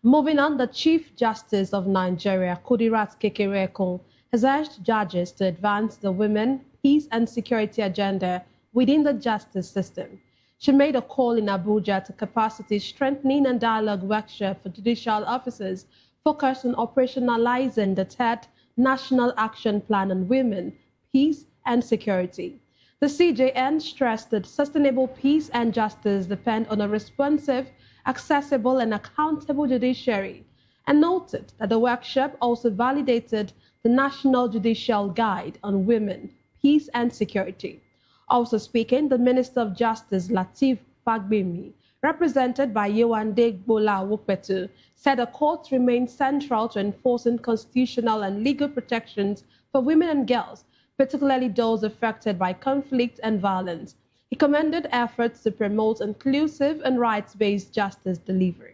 Moving on, the Chief Justice of Nigeria, Kudirat Kekereekun, has urged judges to advance the women, peace and security agenda within the justice system. She made a call in Abuja to capacity strengthening and dialogue workshop for judicial officers focused on operationalizing the third National Action Plan on Women, Peace and Security. The CJN stressed that sustainable peace and justice depend on a responsive, accessible and accountable judiciary, and noted that the workshop also validated the National Judicial Guide on Women, Peace and Security. Also speaking, the Minister of Justice, Lateef Fagbemi, represented by Yewande Gbola Wukpetu, said the courts remain central to enforcing constitutional and legal protections for women and girls, particularly those affected by conflict and violence. He commended efforts to promote inclusive and rights-based justice delivery.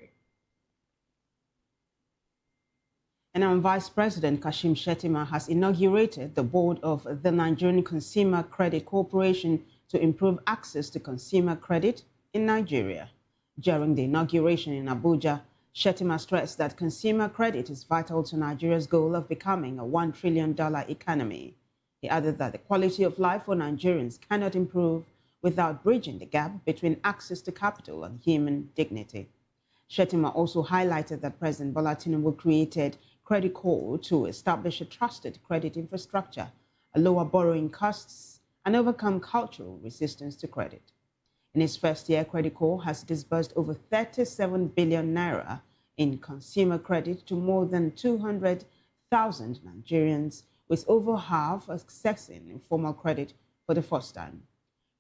And Vice President Kashim Shettima has inaugurated the board of the Nigerian Consumer Credit Corporation to improve access to consumer credit in Nigeria. During the inauguration in Abuja, Shettima stressed that consumer credit is vital to Nigeria's goal of becoming a $1 trillion economy. He added that the quality of life for Nigerians cannot improve without bridging the gap between access to capital and human dignity. Shettima also highlighted that President Bola Tinubu created Credit Corp to establish a trusted credit infrastructure, lower borrowing costs, and overcome cultural resistance to credit. In its first year, Credit Corp has disbursed over 37 billion naira in consumer credit to more than 200,000 Nigerians, with over half accessing informal credit for the first time.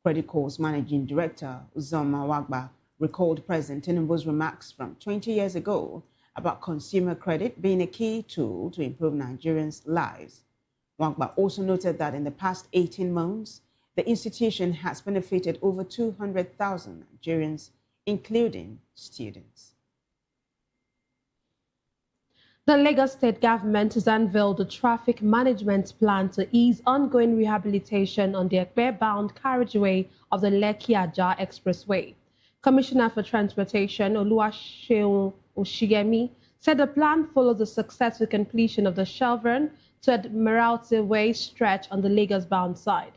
Credit Corp's managing director, Uzoma Wagba, recalled President Tinubu's remarks from 20 years ago about consumer credit being a key tool to improve Nigerians' lives. Wagba also noted that in the past 18 months, the institution has benefited over 200,000 Nigerians, including students. The Lagos State government has unveiled a traffic management plan to ease ongoing rehabilitation on the Ekpe-bound carriageway of the Lekki-Ajah Expressway. Commissioner for Transportation, Oluwaseun Oshiyemi, said the plan follows the successful completion of the Shelburne to Admiralty Way stretch on the Lagos-bound side.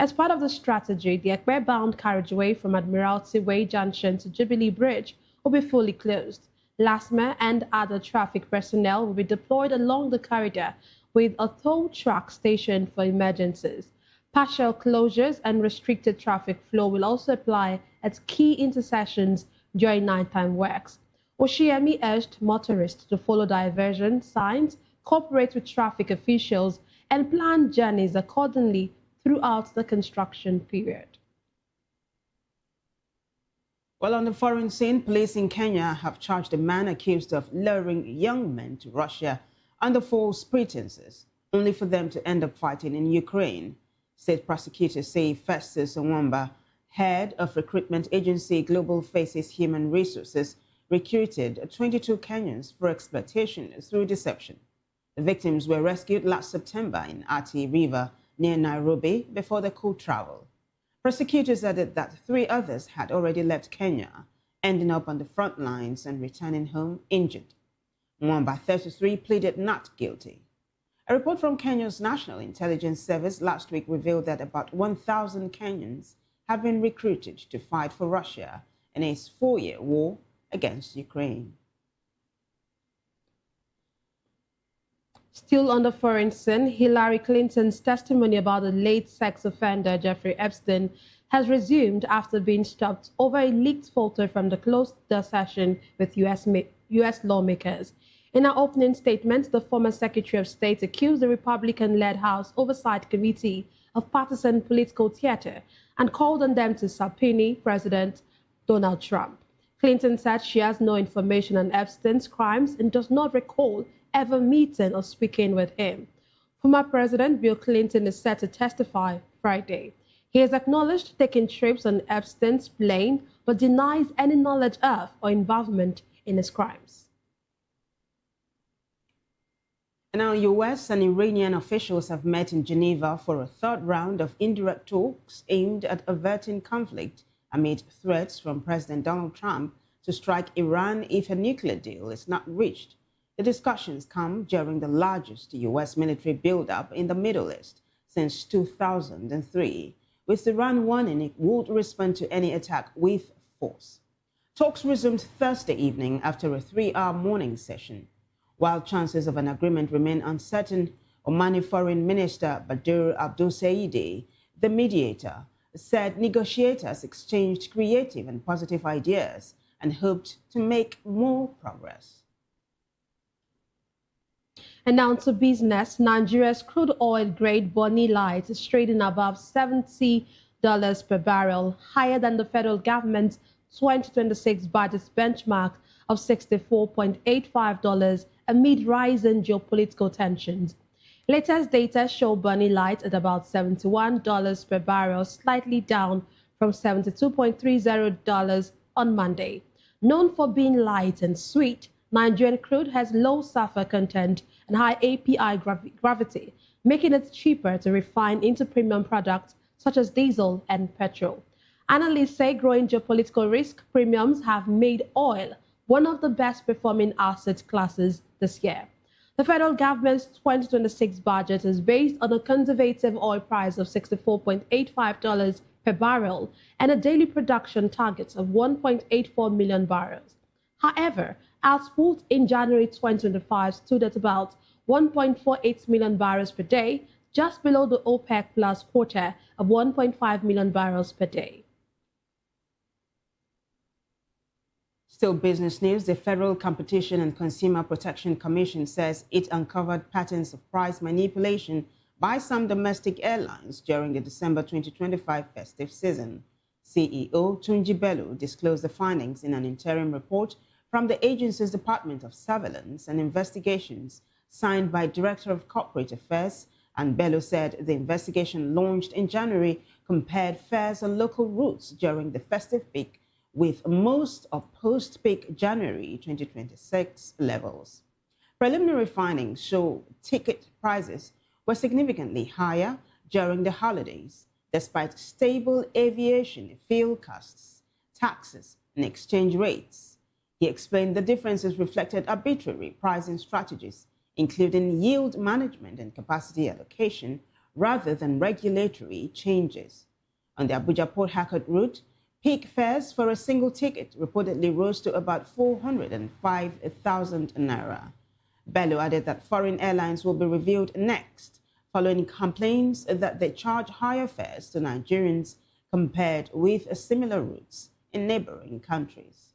As part of the strategy, the Ekpe-bound carriageway from Admiralty Way Junction to Jubilee Bridge will be fully closed. LASMA and other traffic personnel will be deployed along the corridor with a tow truck stationed for emergencies. Partial closures and restricted traffic flow will also apply at key intersections during nighttime works. Oshiyemi urged motorists to follow diversion signs, cooperate with traffic officials, and plan journeys accordingly throughout the construction period. Well, on the foreign scene, police in Kenya have charged a man accused of luring young men to Russia under false pretenses, only for them to end up fighting in Ukraine. State prosecutors say Festus Onwamba, head of recruitment agency Global Faces Human Resources, recruited 22 Kenyans for exploitation through deception. The victims were rescued last September in Athi River near Nairobi before they could travel. Prosecutors added that 3 others had already left Kenya, ending up on the front lines and returning home injured. Mwamba, 33, pleaded not guilty. A report from Kenya's National Intelligence Service last week revealed that about 1,000 Kenyans have been recruited to fight for Russia in its 4-year war against Ukraine. Still on the foreign scene, Hillary Clinton's testimony about the late sex offender Jeffrey Epstein has resumed after being stopped over a leaked photo from the closed-door session with U.S. lawmakers. In her opening statement, the former Secretary of State accused the Republican-led House Oversight Committee of partisan political theater and called on them to subpoena President Donald Trump. Clinton said she has no information on Epstein's crimes and does not recall ever meeting or speaking with him. Former President Bill Clinton is set to testify Friday. He has acknowledged taking trips on Epstein's plane, but denies any knowledge of or involvement in his crimes. Now, U.S. and Iranian officials have met in Geneva for a third round of indirect talks aimed at averting conflict amid threats from President Donald Trump to strike Iran if a nuclear deal is not reached. The discussions come during the largest U.S. military buildup in the Middle East since 2003, with Iran warning it would respond to any attack with force. Talks resumed Thursday evening after a 3-hour morning session. While chances of an agreement remain uncertain, Omani Foreign Minister Badr Abdulsaidi, the mediator, said negotiators exchanged creative and positive ideas and hoped to make more progress. And now to business. Nigeria's crude oil grade Bonny Light is trading above $70 per barrel, higher than the federal government's 2026 budget benchmark of $64.85 amid rising geopolitical tensions. Latest data show Bonny Light at about $71 per barrel, slightly down from $72.30 on Monday. Known for being light and sweet, Nigerian crude has low sulfur content and high API gravity, making it cheaper to refine into premium products such as diesel and petrol. Analysts say growing geopolitical risk premiums have made oil one of the best performing asset classes this year. The federal government's 2026 budget is based on a conservative oil price of $64.85 per barrel and a daily production target of 1.84 million barrels. However, output in January 2025 stood at about 1.48 million barrels per day, just below the OPEC plus quota of 1.5 million barrels per day. Still business news, the Federal Competition and Consumer Protection Commission says it uncovered patterns of price manipulation by some domestic airlines during the December 2025 festive season. CEO Tunji Bello disclosed the findings in an interim report from the agency's Department of Surveillance and Investigations, signed by Director of Corporate Affairs, and Bello said the investigation launched in January compared fares on local routes during the festive peak with most of post-peak January 2026 levels. Preliminary findings show ticket prices were significantly higher during the holidays, despite stable aviation fuel costs, taxes, and exchange rates. He explained the differences reflected arbitrary pricing strategies, including yield management and capacity allocation, rather than regulatory changes. On the Abuja-Port Harcourt route, peak fares for a single ticket reportedly rose to about 405,000 naira. Bello added that foreign airlines will be reviewed next, following complaints that they charge higher fares to Nigerians compared with similar routes in neighboring countries.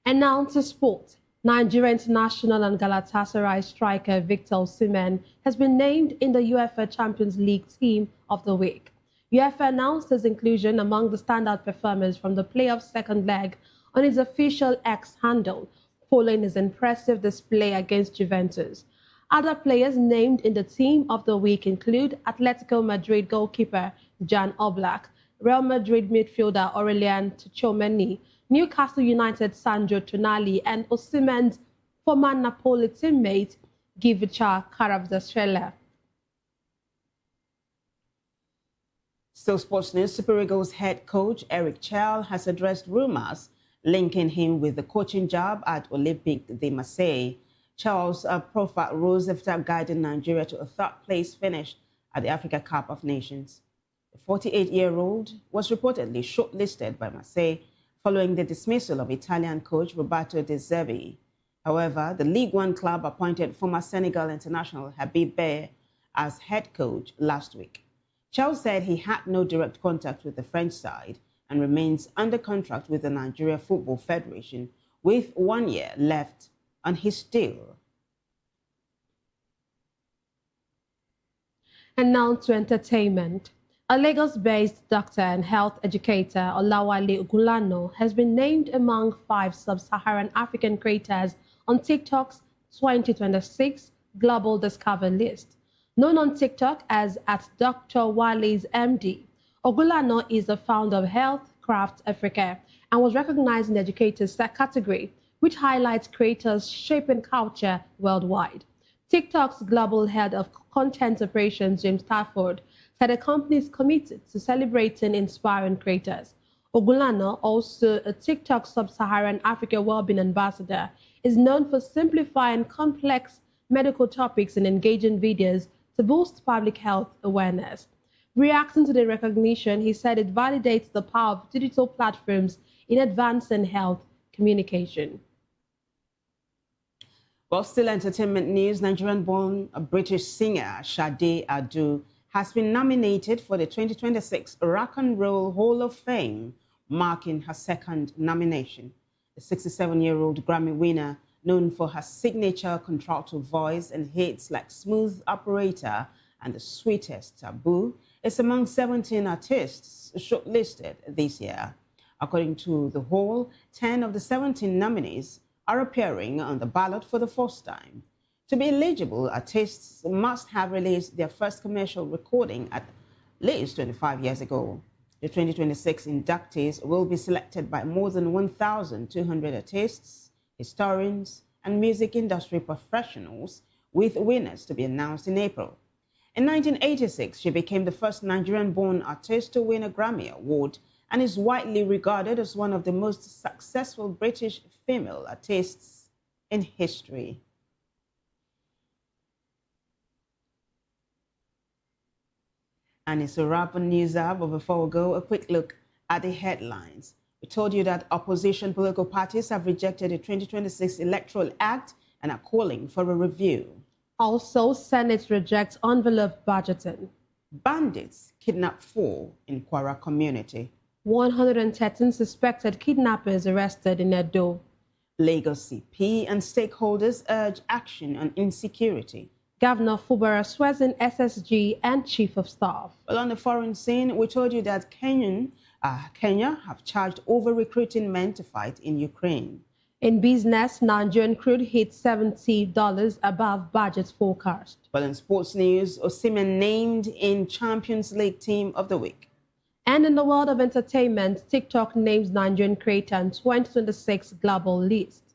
And now to sport. Nigeria international and Galatasaray striker Victor Osimhen has been named in the UEFA Champions League Team of the Week. UEFA announced his inclusion among the standout performers from the playoff second leg on its official X handle, following his impressive display against Juventus. Other players named in the Team of the Week include Atletico Madrid goalkeeper Jan Oblak, Real Madrid midfielder Aurelien Tchouameni, Newcastle United Sandro Tonali, and Osimhen's former Napoli teammate Givica Kvaratskhelia. Still sports news, Super Eagles head coach Eric Chell has addressed rumors linking him with the coaching job at Olympique de Marseille. Chell's profile rose after guiding Nigeria to a third-place finish at the Africa Cup of Nations. The 48-year-old was reportedly shortlisted by Marseille following the dismissal of Italian coach Roberto De Zerbi. However, the League One club appointed former Senegal international Habib Beye as head coach last week. Charles said he had no direct contact with the French side and remains under contract with the Nigeria Football Federation with 1 year left on his deal. And now to entertainment. A Lagos-based doctor and health educator, Olawale Ogulano, has been named among 5 sub-Saharan African creators on TikTok's 2026 Global Discover list. Known on TikTok as @Dr. Wale's MD, Ogulano is the founder of Health Craft Africa and was recognized in the educators category, which highlights creators shaping culture worldwide. TikTok's global head of content operations, James Stafford, said the company is committed to celebrating inspiring creators. Ogulano, also a TikTok Sub-Saharan Africa Wellbeing Ambassador, is known for simplifying complex medical topics and engaging videos to boost public health awareness. Reacting to the recognition, he said it validates the power of digital platforms in advancing health communication. Well, still entertainment news, Nigerian-born British singer Sade Adu has been nominated for the 2026 Rock and Roll Hall of Fame, marking her second nomination. The 67-year-old Grammy winner, known for her signature contralto voice and hits like Smooth Operator and The Sweetest Taboo, is among 17 artists shortlisted this year. According to the Hall, 10 of the 17 nominees are appearing on the ballot for the first time. To be eligible, artists must have released their first commercial recording at least 25 years ago. The 2026 inductees will be selected by more than 1,200 artists, historians, and music industry professionals, with winners to be announced in April. In 1986, she became the first Nigerian-born artist to win a Grammy Award and is widely regarded as one of the most successful British female artists in history. And it's a wrap on News Hour, but before we go, a quick look at the headlines. We told you that opposition political parties have rejected the 2026 Electoral Act and are calling for a review. Also, Senate rejects envelope budgeting. Bandits kidnap 4 in Kwara community. 113 suspected kidnappers arrested in Edo. Lagos CP and stakeholders urge action on insecurity. Governor Fubara swears in SSG and Chief of Staff. Well, on the foreign scene, we told you that Kenya have charged over recruiting men to fight in Ukraine. In business, Nigerian crude hit $70 above budget forecast. Well, in sports news, Osimhen named in Champions League Team of the Week. And in the world of entertainment, TikTok names Nigerian creator on 2026 global list.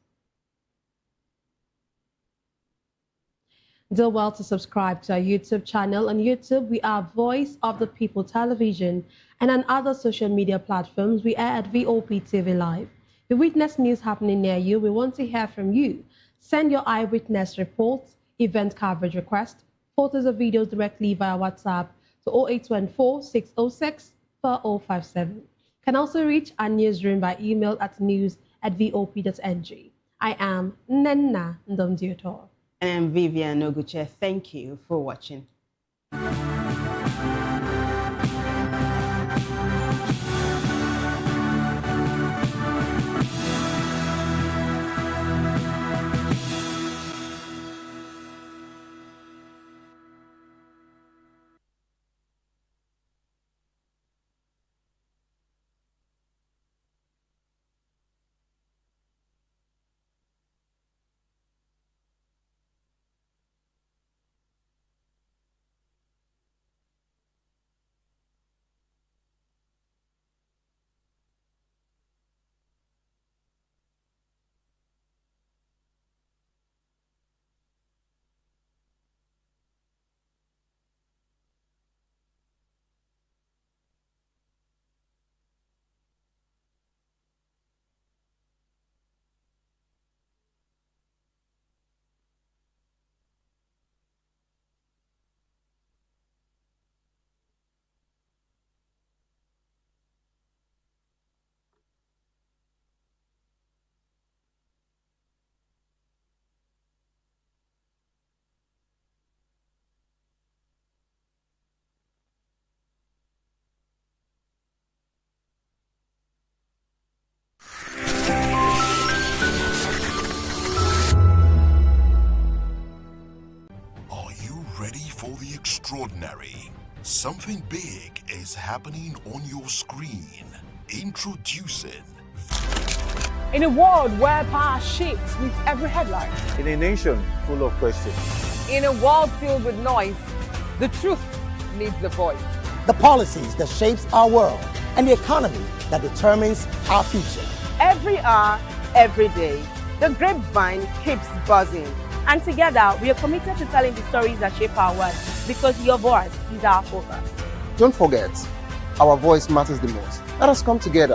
Do well to subscribe to our YouTube channel. On YouTube, we are Voice of the People Television, and on other social media platforms, we are at VOP TV Live. We witness news happening near you. We want to hear from you. Send your eyewitness reports, event coverage requests, photos or videos directly via WhatsApp to 0814-606-4057. Can also reach our newsroom by email at news@vop.ng. I am Nenna Ndomdiotor. And I'm Vivian Oguche. Thank you for watching. ordinary. Something big is happening on your screen. Introducing. In a world where power shifts with every headline. In a nation full of questions. In a world filled with noise, the truth needs a voice. The policies that shapes our world and the economy that determines our future. Every hour, every day, the grapevine keeps buzzing. And together, we are committed to telling the stories that shape our world, because your voice is our focus. Don't forget, our voice matters the most. Let us come together